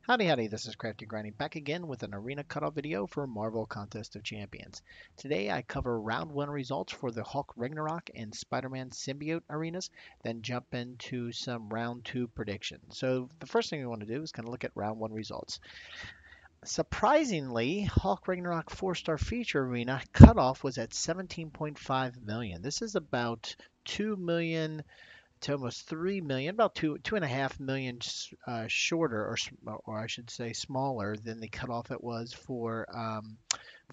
Howdy, howdy, this is Crafty Granny back again with an arena cutoff video for Marvel Contest of Champions. Today I cover round 1 results for the Hulk Ragnarok and Spider-Man Symbiote arenas, then jump into some round 2 predictions. So the first thing we want to do is kind of look at round 1 results. Surprisingly, Hulk Ragnarok 4-star feature arena cutoff was at 17.5 million. This is about 2 million to almost 3 million, about 2.5 million shorter, or I should say smaller than the cutoff it was for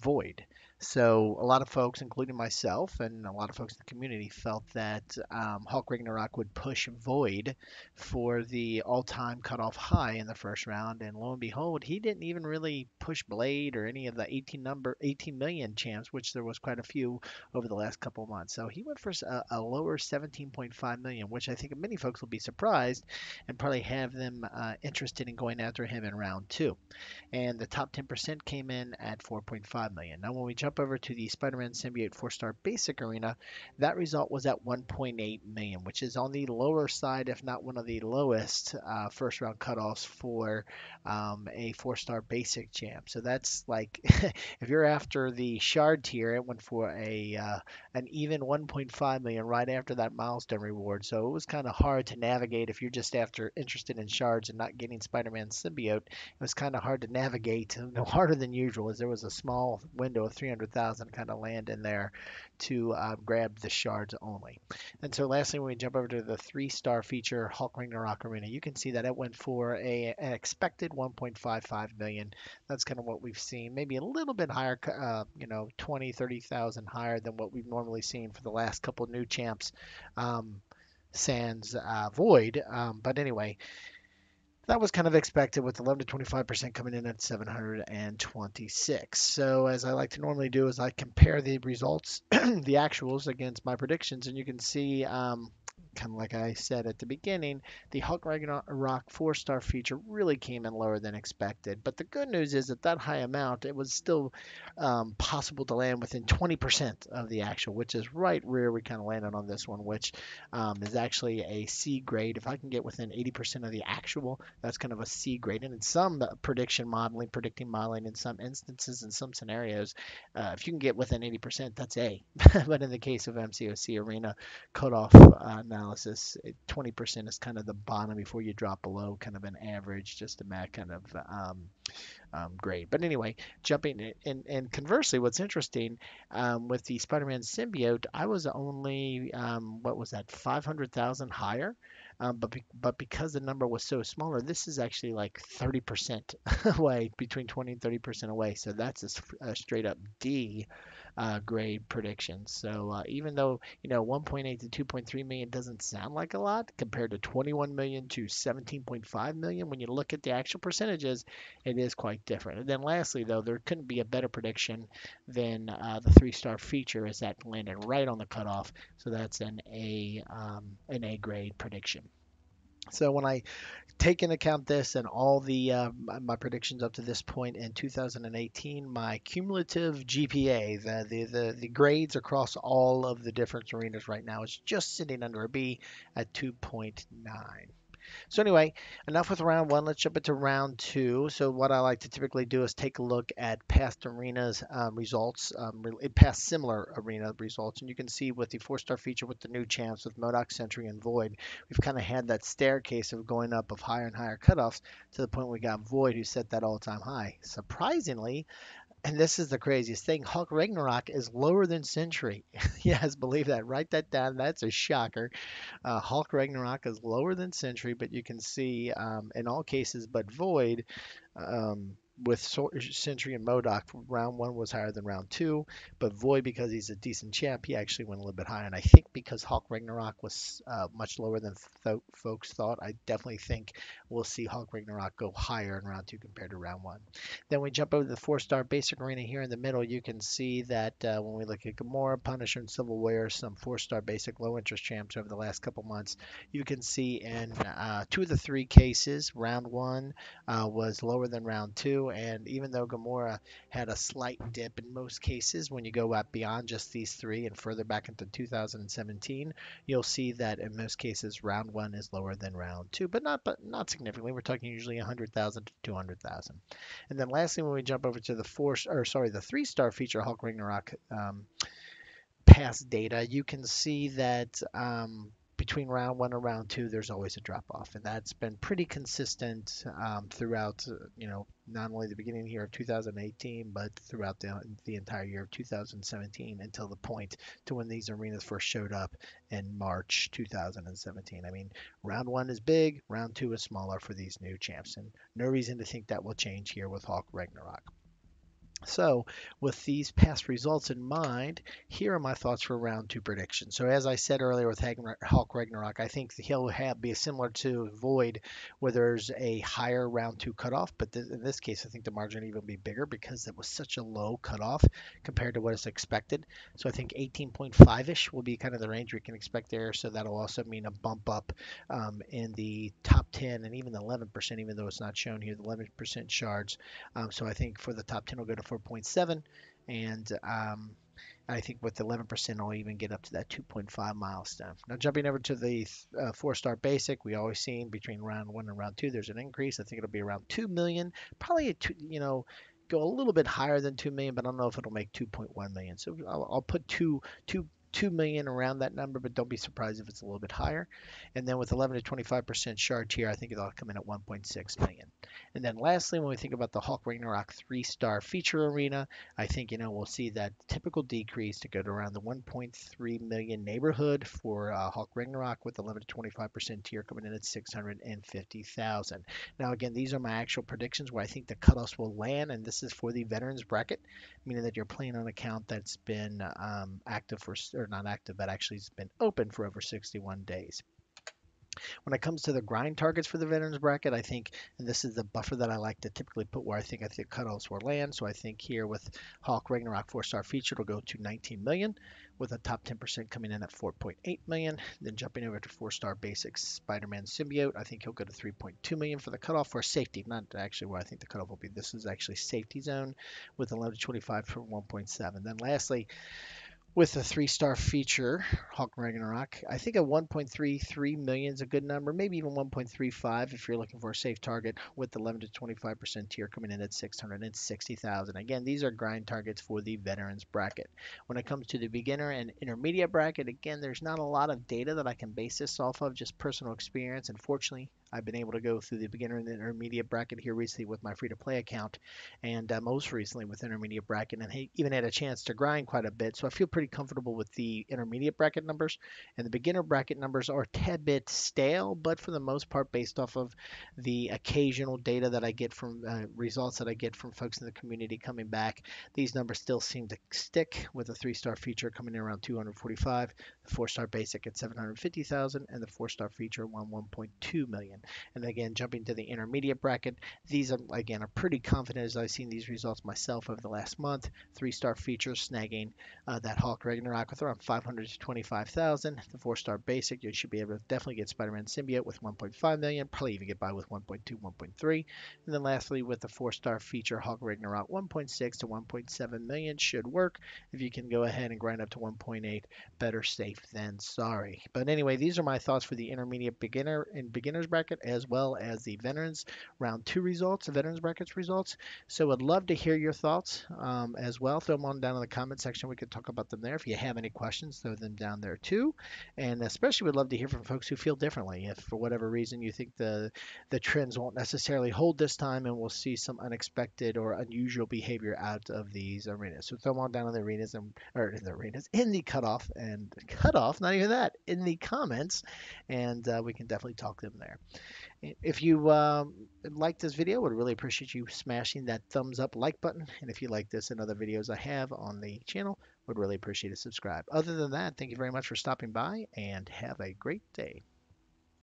Void. So a lot of folks, including myself and a lot of folks in the community, felt that Hulk Ragnarok would push Void for the all-time cutoff high in the first round, and lo and behold, he didn't even really push Blade or any of the 18 million champs, which there was quite a few over the last couple of months. So he went for a lower 17.5 million, which I think many folks will be surprised and probably have them interested in going after him in round 2, and the top 10% came in at 4.5 million. Now, when we jump over to the Spider-Man Symbiote 4-star basic arena, that result was at 1.8 million, which is on the lower side, if not one of the lowest first round cutoffs for a 4-star basic champ. So that's like, if you're after the shard tier, it went for an even 1.5 million right after that milestone reward. So it was kind of hard to navigate if you're just after interested in shards and not getting Spider-Man Symbiote. It was kind of hard to navigate, no harder than usual, as there was a small window of 300,000 kind of land in there to grab the shards only. And so lastly, when we jump over to the 3-star feature Hulk Ragnarok Arena, you can see that it went for an expected 1.55 million. That's kind of what we've seen, maybe a little bit higher, 20, 30,000 higher than what we've normally seen for the last couple of new champs. Sans Void. But anyway, that was kind of expected with 11 to 25% coming in at 726. So as I like to normally do is I compare the results, the actuals against my predictions, and you can see kind of like I said at the beginning, the Hulk Ragnarok 4-star feature really came in lower than expected. But the good news is that high amount, it was still possible to land within 20% of the actual, which is right where we kind of landed on this one, which is actually a C grade. If I can get within 80% of the actual, that's kind of a C grade. And in some predicting modeling, in some instances, in some scenarios, if you can get within 80%, that's A. But in the case of MCOC Arena cutoff analysis, 20% is kind of the bottom before you drop below kind of an average, just a mad kind of grade. But anyway, jumping in, and conversely, what's interesting with the Spider-Man symbiote, I was only what was that, 500,000 higher. But because the number was so smaller, this is actually like 30% away, between 20 and 30% away. So that's a straight up D grade prediction. So even though 1.8 to 2.3 million doesn't sound like a lot compared to 21 million to 17.5 million, when you look at the actual percentages, it is quite different. And then lastly, though, there couldn't be a better prediction than the 3-star feature, as that landed right on the cutoff. So that's an A grade prediction. So when I take into account this and all the my predictions up to this point in 2018, my cumulative GPA, the grades across all of the different arenas right now, is just sitting under a B at 2.9. So anyway, enough with round 1. Let's jump into round 2. So what I like to typically do is take a look at past arenas results, past similar arena results, and you can see with the 4-star feature with the new champs with MODOK, Sentry, and Void, we've kind of had that staircase of going up of higher and higher cutoffs to the point we got Void, who set that all-time high. Surprisingly, and this is the craziest thing, Hulk Ragnarok is lower than Sentry. Yes, believe that. Write that down. That's a shocker. Hulk Ragnarok is lower than Sentry, but you can see in all cases but Void, with Sentry and MODOK, round 1 was higher than round 2, but Void, because he's a decent champ, he actually went a little bit higher. And I think because Hulk Ragnarok was much lower than folks thought, I definitely think we'll see Hulk Ragnarok go higher in round 2 compared to round 1. Then we jump over to the 4-star basic arena here in the middle. You can see that when we look at Gamora, Punisher, and Civil War, some 4-star basic low interest champs over the last couple months, you can see in 2 of the 3 cases, round 1 was lower than round 2. two. And even though Gamora had a slight dip in most cases, when you go out beyond just these three and further back into 2017, you'll see that in most cases round one is lower than round two, but not significantly. We're talking usually 100,000 to 200,000. And then lastly, when we jump over to the 3-star feature Hulk Ragnarok past data, you can see that between round one and round two, there's always a drop off, and that's been pretty consistent throughout, not only the beginning here of 2018, but throughout the entire year of 2017 until the point to when these arenas first showed up in March 2017. I mean, round one is big, round two is smaller for these new champs, and no reason to think that will change here with Hulk Ragnarok. So, with these past results in mind, here are my thoughts for round two predictions. So, as I said earlier with Hulk Ragnarok, I think be similar to Void, where there's a higher round two cutoff. But in this case, I think the margin will even be bigger because it was such a low cutoff compared to what is expected. So, I think 18.5-ish will be kind of the range we can expect there. So, that'll also mean a bump up in the top 10 and even the 11%, even though it's not shown here, the 11% shards. So I think for the top 10, we'll go to 4.7, and I think with 11%, I'll even get up to that 2.5 milestone. Now jumping over to the 4-star basic, we always seen between round one and round two, there's an increase. I think it'll be around 2 million, probably go a little bit higher than 2 million, but I don't know if it'll make 2.1 million. So I'll put 2 million around that number, but don't be surprised if it's a little bit higher. And then with 11 to 25% shard tier, I think it'll come in at 1.6 million. And then lastly, when we think about the Hulk Ragnarok 3-star feature arena, I think we'll see that typical decrease to go to around the 1.3 million neighborhood for Hulk Ragnarok, with 11 to 25% tier coming in at 650,000. Now again, these are my actual predictions where I think the cutoffs will land, and this is for the veterans bracket, meaning that you're playing on an account that's been active or not active, but actually has been open for over 61 days. When it comes to the grind targets for the veterans bracket, I think, and this is the buffer that I like to typically put where I think cutoffs will land. So I think here with Hulk Ragnarok 4-star feature, it'll go to 19 million, with a top 10% coming in at 4.8 million. Then jumping over to 4-star basics Spider-Man Symbiote, I think he'll go to 3.2 million for the cutoff for safety. Not actually where I think the cutoff will be. This is actually safety zone with 11 to 25 for 1.7. Then lastly, with a 3-star feature, Hulk Ragnarok, I think a 1.33 million is a good number, maybe even 1.35 if you're looking for a safe target, with 11 to 25% tier coming in at 660,000. Again, these are grind targets for the veterans bracket. When it comes to the beginner and intermediate bracket, again, there's not a lot of data that I can base this off of, just personal experience. Unfortunately, I've been able to go through the beginner and the intermediate bracket here recently with my free-to-play account, and most recently with intermediate bracket, and even had a chance to grind quite a bit. So I feel pretty comfortable with the intermediate bracket numbers, and the beginner bracket numbers are a tad bit stale, but for the most part, based off of the occasional data that I get from results that I get from folks in the community coming back, these numbers still seem to stick, with a 3-star feature coming in around 245, the 4-star basic at 750,000, and the 4-star feature 1.2 million. And again, jumping to the intermediate bracket, these are pretty confident as I've seen these results myself over the last month. 3-star features snagging that Hulk Ragnarok with around 500 to 25,000. The 4-star basic, you should be able to definitely get Spider-Man Symbiote with 1.5 million, probably even get by with 1.2, 1.3. And then lastly, with the 4-star feature Hulk Ragnarok, 1.6 to 1.7 million should work. If you can go ahead and grind up to 1.8, better safe than sorry. But anyway, these are my thoughts for the intermediate beginners bracket, as well as the veterans round two results, the veterans brackets results. So I'd love to hear your thoughts as well. Throw them on down in the comment section. We could talk about them there. If you have any questions, throw them down there too. And especially would love to hear from folks who feel differently. If for whatever reason you think the trends won't necessarily hold this time, and we'll see some unexpected or unusual behavior out of these arenas. So throw them on down in the arenas in the cutoff, not even that, in the comments, and we can definitely talk them there. If you like this video, would really appreciate you smashing that thumbs up like button. And if you like this and other videos I have on the channel, would really appreciate a subscribe. Other than that, thank you very much for stopping by, and have a great day.